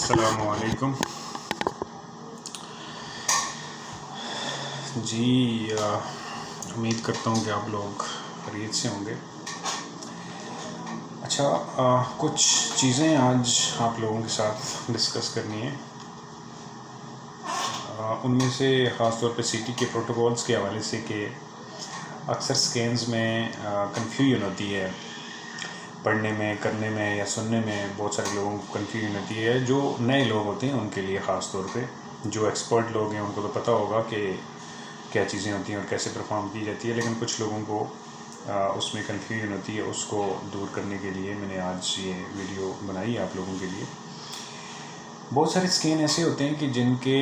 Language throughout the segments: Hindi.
अस्सलामुअलैकुम जी। उम्मीद करता हूँ कि आप लोग खैरियत से होंगे। अच्छा, कुछ चीज़ें आज आप लोगों के साथ डिस्कस करनी है। उनमें से ख़ास तौर पे सीटी के प्रोटोकॉल्स के हवाले से कि अक्सर स्कैन्स में कन्फ्यूजन होती है, पढ़ने में, करने में या सुनने में बहुत सारे लोगों को कन्फ्यूजन होती है। जो नए लोग होते हैं उनके लिए ख़ास तौर पे, जो एक्सपर्ट लोग हैं उनको तो पता होगा कि क्या चीज़ें होती हैं और कैसे परफॉर्म की जाती है, लेकिन कुछ लोगों को उसमें कन्फ्यूजन होती है। उसको दूर करने के लिए मैंने आज ये वीडियो बनाई है आप लोगों के लिए। बहुत सारे स्कैन ऐसे होते हैं कि जिनके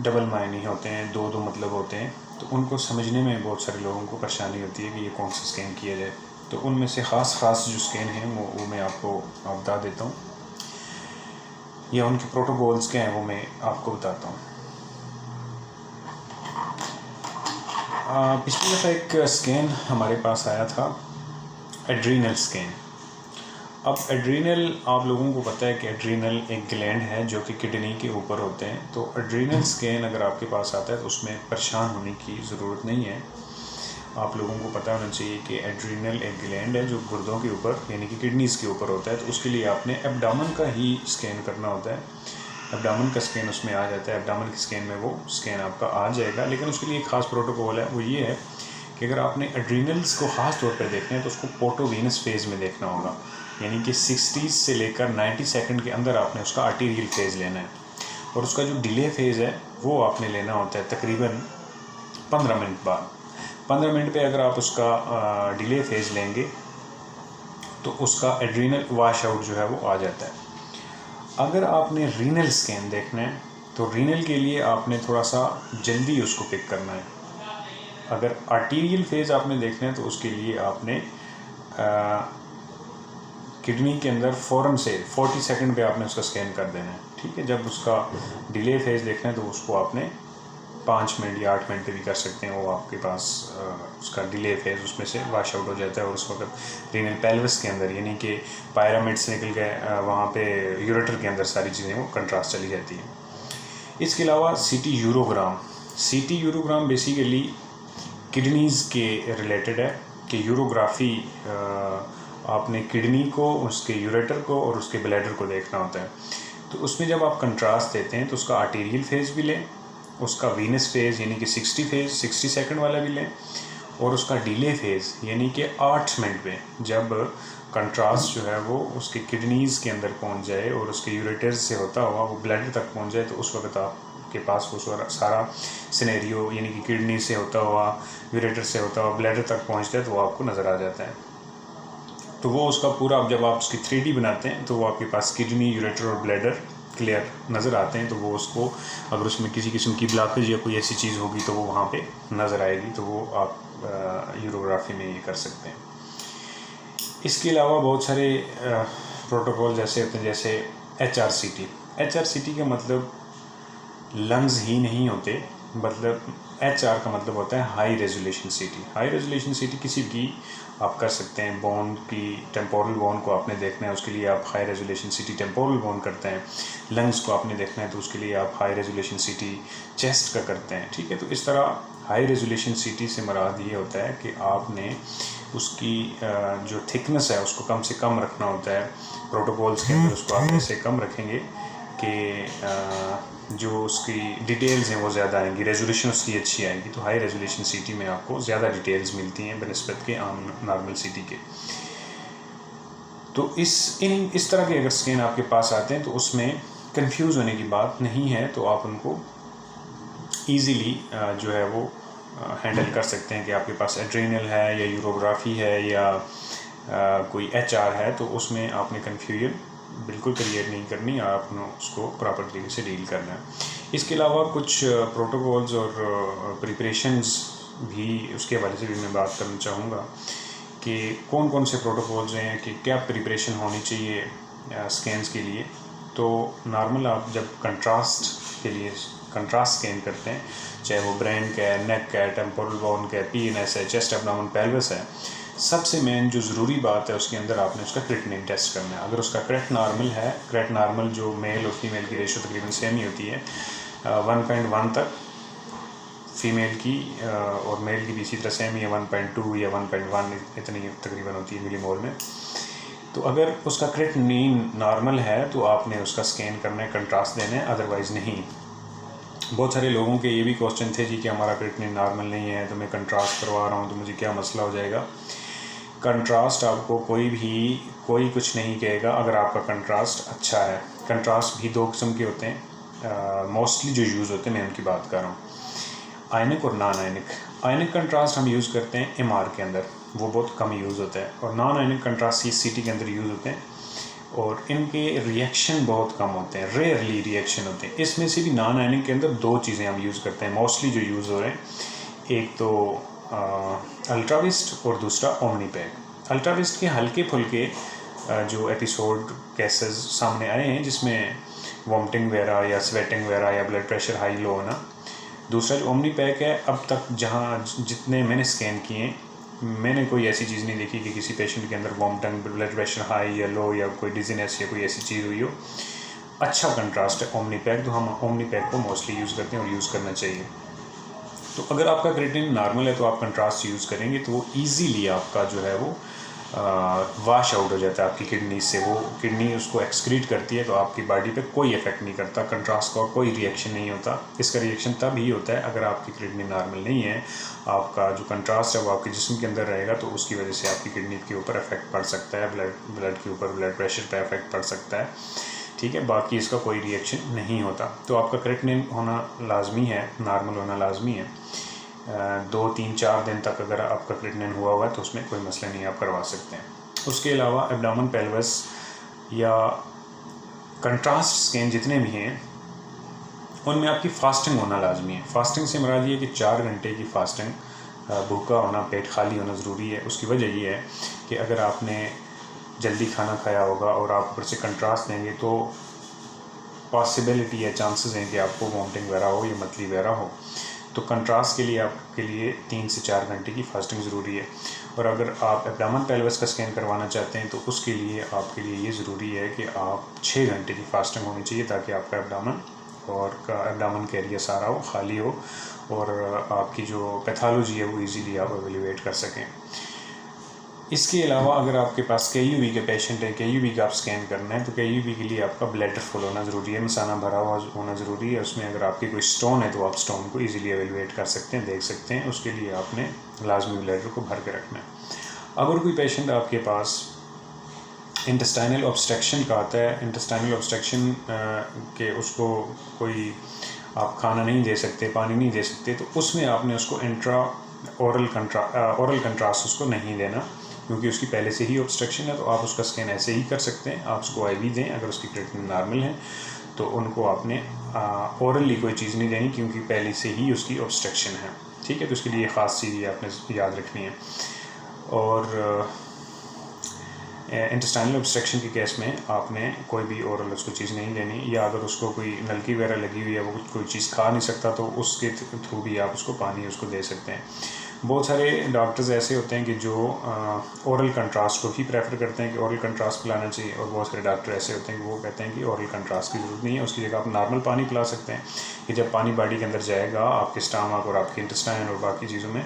डबल मायने होते हैं, दो दो मतलब होते हैं, तो उनको समझने में बहुत सारे लोगों को परेशानी होती है कि ये कौन सा स्कैन किया जाए। तो उनमें से ख़ास जो स्कैन हैं वो मैं आपको बता देता हूँ, या उनके प्रोटोकॉल्स क्या हैं वो मैं आपको बताता हूँ। पिछली दफ़ा एक स्कैन हमारे पास आया था, एड्रीनल स्कैन। अब एड्रीनल, आप लोगों को पता है कि एड्रीनल एक ग्लैंड है जो कि किडनी के ऊपर होते हैं। तो एड्रीनल स्कैन अगर आपके पास आता है तो उसमें परेशान होने की ज़रूरत नहीं है। आप लोगों को पता होना चाहिए कि एड्रीनल एक ग्लैंड है जो गुर्दों के ऊपर यानी कि किडनीज़ के ऊपर होता है। तो उसके लिए आपने एब्डामन का ही स्कैन करना होता है। एब्डामन का स्कैन उसमें आ जाता है। एब्डामन के स्कैन में वो स्कैन आपका आ जाएगा, लेकिन उसके लिए एक ख़ास प्रोटोकॉल है। वो ये है कि अगर आपने एड्रीनल्स को ख़ास तौर पर देखना है तो उसको पोर्टोवीनस फेज़ में देखना होगा, यानी कि 60 से लेकर 90 सेकंड के अंदर आपने उसका आर्टीरियल फेज़ लेना है। और उसका जो डिले फेज़ है वो आपने लेना होता है तकरीबन 15 मिनट बाद। 15 मिनट पे अगर आप उसका डिले फेज़ लेंगे तो उसका एड्रीनल वाश आउट जो है वो आ जाता है। अगर आपने रीनल स्कैन देखना है तो रीनल के लिए आपने थोड़ा सा जल्दी उसको पिक करना है। अगर आर्टीरियल फेज़ आपने देखना है तो उसके लिए आपने किडनी के अंदर फ़ौरन से 40 सेकंड पे आपने उसका स्कैन कर देना है, ठीक है। जब उसका डिले फेज़ देखना है तो उसको आपने 5 मिनट या 8 मिनट पे भी कर सकते हैं। वो आपके पास उसका डिले फेज़ उसमें से वाश आउट हो जाता है और उस वक्त रीनल पेल्विस के अंदर यानी कि पायरामिड से निकल के वहाँ पे यूरेटर के अंदर सारी चीज़ें वो कंट्रास्ट चली जाती हैं। इसके अलावा सीटी यूरोग्राम बेसिकली किडनीज़ के रिलेटेड है कि यूरोग्राफी आपने किडनी को, उसके यूरेटर को और उसके ब्लैडर को देखना होता है। तो उसमें जब आप कंट्रास्ट देते हैं तो उसका आर्टीरियल फेज़ भी लें, उसका वीनस फेज़ यानी कि 60 सेकंड वाला भी लें, और उसका डिले फेज़ यानी कि 8 मिनट पे जब कंट्रास्ट जो है वो उसके किडनीज़ के अंदर पहुंच जाए और उसके यूरेटर्स से होता हुआ वो ब्लैडर तक पहुंच जाए, तो उस वक्त आपके पास वो सारा सिनेरियो यानी कि किडनी से होता हुआ, यूरेटर से होता हुआ ब्लैडर तक पहुंचता है तो वो आपको नज़र आ जाता है। तो वो उसका पूरा, जब आप उसकी 3D बनाते हैं तो वो आपके पास किडनी, यूरेटर और ब्लैडर क्लियर नज़र आते हैं। तो वो उसको, अगर उसमें किसी किस्म की ब्लॉकेज या कोई ऐसी चीज़ होगी तो वो वहाँ पे नज़र आएगी। तो वो आप यूरोग्राफी में ये कर सकते हैं। इसके अलावा बहुत सारे प्रोटोकॉल जैसे होते हैं, जैसे HRCT का मतलब लंग्स ही नहीं होते, मतलब HR का मतलब होता है हाई रेजोल्यूशन सीटी। हाई रेजोल्यूशन सीटी किसी भी आप कर सकते हैं। बोन की, टेम्पोरल बोन को आपने देखना है, उसके लिए आप हाई रेजोल्यूशन सीटी टेम्पोरल बोन करते हैं। लंग्स को आपने देखना है तो उसके लिए आप हाई रेजोल्यूशन सीटी चेस्ट का करते हैं, ठीक है। तो इस तरह हाई रेजोल्यूशन सीटी से मुराद ये होता है कि आपने उसकी जो थिकनेस है उसको कम से कम रखना होता है। प्रोटोकॉल्स के अंदर उसको आप ऐसे कम रखेंगे कि जो उसकी डिटेल्स हैं वो ज़्यादा आएंगी, रेजोल्यूशन उसकी अच्छी आएगी। तो हाई रेजोल्यूशन सीटी में आपको ज़्यादा डिटेल्स मिलती हैं बनिस्बत के आम नॉर्मल सीटी के। तो इस तरह के अगर स्कैन आपके पास आते हैं तो उसमें कंफ्यूज होने की बात नहीं है। तो आप उनको ईज़िली जो है वो हैंडल कर सकते हैं कि आपके पास एड्रेनल है या यूरोग्राफी है या कोई HR है, तो उसमें आपने कन्फ्यूजन बिल्कुल क्रिएट नहीं करनी, आपने उसको प्रॉपर तरीके से डील करना है। इसके अलावा कुछ प्रोटोकॉल्स और प्रिपरेशंस भी, उसके हवाले से भी मैं बात करना चाहूँगा कि कौन कौन से प्रोटोकॉल्स हैं, कि क्या प्रिपरेशन होनी चाहिए स्कैन्स के लिए। तो नॉर्मल आप जब कंट्रास्ट के लिए कंट्रास्ट स्कैन करते हैं, चाहे वो ब्रेन का है, नेक का है, टेम्पोरल बोन का है, PNS है, चेस्ट एब्डोमेन पेल्विस है, सबसे मेन जो ज़रूरी बात है उसके अंदर आपने उसका क्रेटिनिन टेस्ट करना है। अगर उसका क्रेट नॉर्मल है, क्रेट नॉर्मल जो मेल और फीमेल की रेशो तकरीबन सेम ही होती है, 1.1 तक फीमेल की और मेल की भी इसी तरह सेम ही है, 1.2 या 1.1 इतनी तकरीबन होती है मिलीमोल में। तो अगर उसका क्रेटिनिन नॉर्मल है तो आपने उसका स्कैन करना है, कंट्रास्ट देना है, अदरवाइज़ नहीं। बहुत सारे लोगों के ये भी क्वेश्चन थे जी कि हमारा क्रेटिनिन नॉर्मल नहीं है तो मैं कंट्रास्ट करवा रहा हूँ तो मुझे क्या मसला हो जाएगा। कंट्रास्ट आपको कोई कुछ नहीं कहेगा अगर आपका कंट्रास्ट अच्छा है। कंट्रास्ट भी 2 किस्म के होते हैं, मोस्टली जो यूज़ होते हैं मैं उनकी बात कर रहा हूँ, आयनिक और नॉन आयनिक। आयनिक कंट्रास्ट हम यूज़ करते हैं एमआर के अंदर, वो बहुत कम यूज़ होता है, और नॉन आयनिक कंट्रास्ट सीटी के अंदर यूज़ होते हैं और इनके रिएक्शन बहुत कम होते हैं, रेयरली रिएक्शन होते हैं। इसमें से भी नॉन आयनिक के अंदर 2 चीज़ें हम यूज़ करते हैं मोस्टली जो यूज़ हो रहे हैं, एक तो अल्ट्राविस्ट और दूसरा ओमनीपैक। अल्ट्राविस्ट के हल्के फुल्के जो एपिसोड केसेस सामने आए हैं जिसमें वॉमिटिंग वगैरह या स्वेटिंग वगैरह या ब्लड प्रेशर हाई लो होना। दूसरा जो ओमनीपैक है, अब तक जहाँ जितने मैंने स्कैन किए मैंने कोई ऐसी चीज़ नहीं देखी कि किसी पेशेंट के अंदर वॉमिटिंग, ब्लड प्रेशर हाई या लो या कोई डिजीनेस या कोई ऐसी चीज़ हुई हो। अच्छा कंट्रास्ट है ओमनीपैक, तो हम ओमनीपैक को मोस्टली यूज़ करते हैं और यूज़ करना चाहिए। तो अगर आपका क्रेटिनिन नॉर्मल है तो आप कंट्रास्ट यूज़ करेंगे तो वो ईजीली आपका जो है वो वाश आउट हो जाता है आपकी किडनी से। वो किडनी उसको एक्सक्रीट करती है तो आपकी बॉडी पे कोई इफेक्ट नहीं करता, कंट्रास्ट का कोई रिएक्शन नहीं होता। इसका रिएक्शन तब ही होता है अगर आपकी किडनी नॉर्मल नहीं है, आपका जो कंट्रास्ट है वो आपके जिस्म के अंदर रहेगा तो उसकी वजह से आपकी किडनी के ऊपर इफेक्ट पड़ सकता है, ब्लड के ऊपर, ब्लड प्रेशर पर इफेक्ट पड़ सकता है, ठीक है। बाकी इसका कोई रिएक्शन नहीं होता। तो आपका क्रेटिनिन होना लाजमी है, नॉर्मल होना लाजमी है। 2, 3, 4 दिन तक अगर आपका क्रेटिनिन हुआ है तो उसमें कोई मसला नहीं, आप करवा सकते हैं। उसके अलावा एब्डोमेन, पेल्विस या कंट्रास्ट स्कैन जितने भी हैं उनमें आपकी फास्टिंग होना लाजमी है। फास्टिंग से मुराद ये कि 4 घंटे की फास्टिंग, भूखा होना, पेट खाली होना ज़रूरी है। उसकी वजह ये है कि अगर आपने जल्दी खाना खाया होगा और आप ऊपर से कंट्रास्ट देंगे तो पॉसिबिलिटी है, चांसेस हैं कि आपको वॉमिटिंग वगैरह हो या मतली वगैरह हो। तो कंट्रास्ट के लिए आपके लिए 3 से 4 घंटे की फास्टिंग ज़रूरी है। और अगर आप एब्डोमेन पेल्विस का स्कैन करवाना चाहते हैं तो उसके लिए आपके लिए ये ज़रूरी है कि आप 6 घंटे की फास्टिंग होनी चाहिए ताकि आपका एब्डोमेन का एरिया सारा हो, खाली हो और आपकी जो पैथोलॉजी है वो इजीली आप एवेल्युएट कर सकें। इसके अलावा अगर आपके पास KUV के पेशेंट हैं, KUV का आप स्कैन करना है तो KUV के लिए आपका ब्लैडर फुल होना ज़रूरी है, मसाना भरा हुआ होना ज़रूरी है। उसमें अगर आपकी कोई स्टोन है तो आप स्टोन को इजीली एवेल्युएट कर सकते हैं, देख सकते हैं। उसके लिए आपने लाजमी ब्लैडर को भर के रखना है। अगर कोई पेशेंट आपके पास इंटेस्टाइनल ऑब्स्ट्रक्शन का आता है, इंटेस्टाइनल ऑब्स्ट्रक्शन के उसको कोई आप खाना नहीं दे सकते, पानी नहीं दे सकते, तो उसमें आपने उसको ओरल कंट्रास्ट उसको नहीं देना क्योंकि उसकी पहले से ही ऑब्स्ट्रक्शन है। तो आप उसका स्कैन ऐसे ही कर सकते हैं, आप उसको IV दें। अगर उसकी क्रेटिनिन नॉर्मल है तो उनको आपने ओरली कोई चीज़ नहीं देनी क्योंकि पहले से ही उसकी ऑब्स्ट्रक्शन है, ठीक है। तो उसके लिए ख़ास चीज़ आपने याद रखनी है। और इंटेस्टाइनल ऑब्स्ट्रक्शन के केस में आपने कोई भी ओरल उसको चीज़ नहीं देनी, या अगर उसको कोई नलकी वगैरह लगी हुई है, वो कोई चीज़ खा नहीं सकता तो उसके थ्रू भी आप उसको पानी उसको दे सकते हैं। बहुत सारे डॉक्टर्स ऐसे होते हैं कि जो ओरल कंट्रास्ट को ही प्रेफर करते हैं कि ओरल कंट्रास्ट पिलाना चाहिए, और बहुत सारे डॉक्टर ऐसे होते हैं कि वो कहते हैं कि ओरल कंट्रास्ट की ज़रूरत नहीं है, उसकी जगह आप नॉर्मल पानी पिला सकते हैं कि जब पानी बॉडी के अंदर जाएगा आपके स्टमक और आपके इंटेस्टाइन और बाकी चीज़ों में,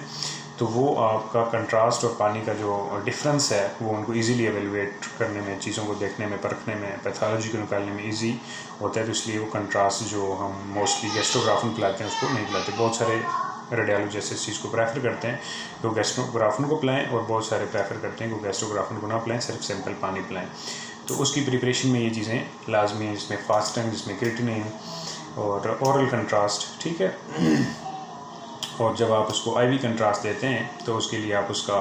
तो वो आपका कंट्रास्ट और पानी का जो डिफरेंस है वो उनको इजीली एवेल्युएट करने में, चीज़ों को देखने में, परखने में, पैथोलॉजी को निकालने में इजी होता है। तो इसलिए वो कंट्रास्ट जो हम मोस्टली गैस्ट्रोग्राफिन पिलाते हैं उसको नहीं पिलाते। बहुत सारे रेडियोलॉजिस्ट इस चीज़ को प्रेफर करते हैं कि वो गैस्ट्रोग्राफिन को पिलाएं, और बहुत सारे प्रेफर करते हैं कि वो गैस्ट्रोग्राफिन को ना पिलाएं, सिर्फ सिंपल पानी पिलाएं। तो उसकी प्रिपरेशन में ये चीज़ें लाजमी हैं, जिसमें फास्टिंग, जिसमें क्रेटिनिन और ओरल कंट्रास्ट, ठीक है। और जब आप उसको IV कंट्रास्ट देते हैं तो उसके लिए आप उसका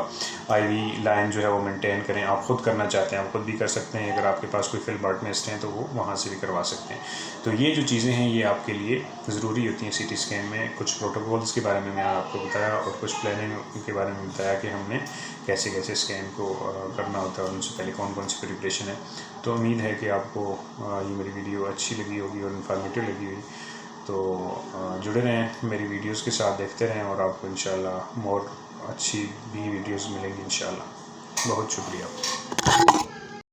IV लाइन जो है वो मेंटेन करें। आप ख़ुद करना चाहते हैं आप ख़ुद भी कर सकते हैं, अगर आपके पास कोई फिलबर्टमिस्ट हैं तो वो वहाँ से भी करवा सकते हैं। तो ये जो चीज़ें हैं ये आपके लिए ज़रूरी होती हैं CT स्कैन में। कुछ प्रोटोकॉल्स के बारे में मैंने आपको बताया और कुछ प्लानिंग के बारे में बताया कि हमने कैसे कैसे स्कैन को करना होता है और उनसे पहले कौन कौन सी प्रिपरेशन है। तो उम्मीद है कि आपको ये मेरी वीडियो अच्छी लगी होगी और इन्फॉर्मेटिव लगी हुई। तो जुड़े रहें मेरी वीडियोस के साथ, देखते रहें और आपको इंशाल्लाह मोर अच्छी भी वीडियोस मिलेंगी इंशाल्लाह। बहुत शुक्रिया।